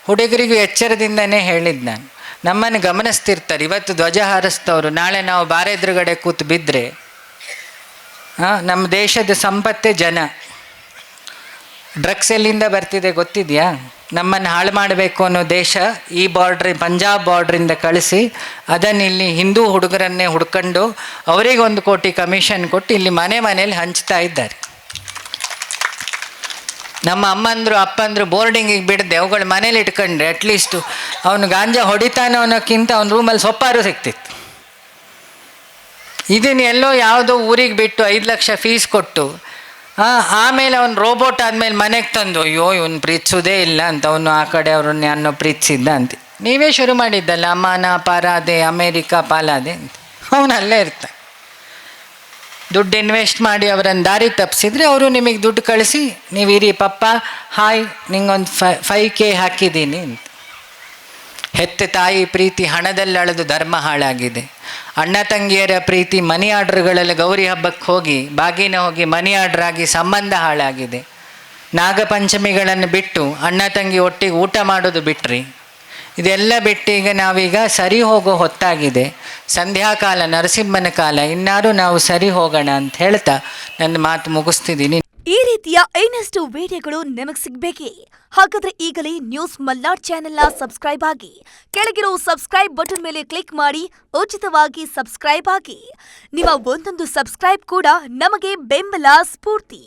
ಹುಡುಗರಿಗೂ ಎಚ್ಚರದಿಂದನೇ ಹೇಳಿದ್ದು ನಾನು. ನಮ್ಮನ್ನು ಗಮನಿಸ್ತಿರ್ತಾರೆ, ಇವತ್ತು ಧ್ವಜ ಹಾರಿಸ್ತವರು ನಾಳೆ ನಾವು ಬಾರೆ ಎದುರುಗಡೆ ಕೂತು ಬಿದ್ದರೆ ನಮ್ಮ ದೇಶದ ಸಂಪತ್ತೇ ಜನ. ಡ್ರಗ್ಸ್ ಎಲ್ಲಿಂದ ಬರ್ತಿದೆ ಗೊತ್ತಿದೆಯಾ? ನಮ್ಮನ್ನು ಹಾಳು ಮಾಡಬೇಕು ಅನ್ನೋ ದೇಶ ಈ ಪಂಜಾಬ್ ಬಾರ್ಡ್ರಿಂದ ಕಳಿಸಿ ಅದನ್ನು ಇಲ್ಲಿ ಹಿಂದೂ ಹುಡುಗರನ್ನೇ ಹುಡ್ಕೊಂಡು ಅವರಿಗೆ 1 ಕೋಟಿ ಕಮಿಷನ್ ಕೊಟ್ಟು ಇಲ್ಲಿ ಮನೇಲಿ ಹಂಚ್ತಾ ಇದ್ದಾರೆ. ನಮ್ಮ ಅಮ್ಮಂದರು ಅಪ್ಪಂದರು ಬೋರ್ಡಿಂಗಿಗೆ ಬಿಡದೆ ಅವುಗಳು ಮನೇಲಿ ಇಟ್ಕೊಂಡ್ರೆ ಅಟ್ಲೀಸ್ಟು ಅವನು ಗಾಂಜಾ ಹೊಡಿತಾನೋ ಅನ್ನೋಕ್ಕಿಂತ ಅವ್ನ ರೂಮಲ್ಲಿ ಸೊಪ್ಪಾರು ಸಿಗ್ತಿತ್ತು. ಇದನ್ನು ಎಲ್ಲೋ ಯಾವುದೋ ಊರಿಗೆ ಬಿಟ್ಟು 5 ಲಕ್ಷ ಫೀಸ್ ಕೊಟ್ಟು ಆಮೇಲೆ ಅವನು ರೋಬೋಟ್ ಆದಮೇಲೆ ಮನೆಗೆ ತಂದು ಅಯ್ಯೋ ಇವನು ಪ್ರೀತಿಸೋದೇ ಇಲ್ಲ ಅಂತ, ಅವನು ಆ ಕಡೆ ಅವ್ರನ್ನ ಅನ್ನೋ ಪ್ರೀತಿಸಿದ್ದ ಅಂತ. ನೀವೇ ಶುರು ಮಾಡಿದ್ದಲ್ಲ ಅಮಾನ ಪಾರಾದೆ ಅಮೇರಿಕಾ ಪಾಲಾದೆ ಅಂತ. ಅವನು ಅಲ್ಲೇ ಇರ್ತಾನೆ. ದುಡ್ಡು ಇನ್ವೆಸ್ಟ್ ಮಾಡಿ ಅವರನ್ನು ದಾರಿ ತಪ್ಪಿಸಿದ್ರೆ ಅವರು ನಿಮಗೆ ದುಡ್ಡು ಕಳಿಸಿ ನೀವು ಇರಿ ಪಪ್ಪ ಹಾಯ್ ನಿಂಗೊಂದು 5K ಹಾಕಿದ್ದೀನಿ ಅಂತ. ಹೆತ್ತ ತಾಯಿ ಪ್ರೀತಿ ಹಣದಲ್ಲಿ ಅಳೆದು ಧರ್ಮ ಹಾಳಾಗಿದೆ. ಅಣ್ಣ ತಂಗಿಯರ ಪ್ರೀತಿ ಮನಿ ಆರ್ಡ್ರ್ಗಳಲ್ಲಿ ಗೌರಿ ಹಬ್ಬಕ್ಕೆ ಹೋಗಿ ಬಾಗಿನ ಹೋಗಿ ಮನಿ ಆರ್ಡ್ರ್ ಆಗಿ ಸಂಬಂಧ ಹಾಳಾಗಿದೆ. ನಾಗಪಂಚಮಿಗಳನ್ನು ಬಿಟ್ಟು ಅಣ್ಣ ತಂಗಿ ಒಟ್ಟಿಗೆ ಊಟ ಮಾಡೋದು ಬಿಟ್ರಿ. ಇದೆಲ್ಲ ಬಿಟ್ಟು ಈಗ ನಾವೀಗ ಸರಿ ಹೋಗೋ ಹೊತ್ತಾಗಿದೆ. ಸಂಧ್ಯಾಕಾಲ ನರಸಿಂಹನ ಕಾಲ, ಇನ್ನಾರು ನಾವು ಸರಿ ಹೋಗೋಣ ಅಂತ ಹೇಳ್ತಾ ನನ್ನ ಮಾತು ಮುಗಿಸ್ತಿದ್ದೀನಿ. ಈ ರೀತಿಯ ಇನ್ನಷ್ಟು ವಿಡಿಯೋಗಳು ನಿಮಗೆ ಸಿಗಬೇಕೇ? ಹಾಗಾದ್ರೆ ಈಗಲೇ ನ್ಯೂಸ್ ಮಲ್ನಾಡ್ ಚಾನೆಲ್ನ ಸಬ್ಸ್ಕ್ರೈಬ್ ಆಗಿ, ಕೆಳಗಿರೋ ಸಬ್ಸ್ಕ್ರೈಬ್ ಬಟನ್ ಮೇಲೆ ಕ್ಲಿಕ್ ಮಾಡಿ ಉಚಿತವಾಗಿ ಸಬ್ಸ್ಕ್ರೈಬ್ ಆಗಿ. ನಿಮ್ಮ ಒಂದೊಂದು ಸಬ್ಸ್ಕ್ರೈಬ್ ಕೂಡ ನಮಗೆ ಬೆಂಬಲ ಸ್ಫೂರ್ತಿ.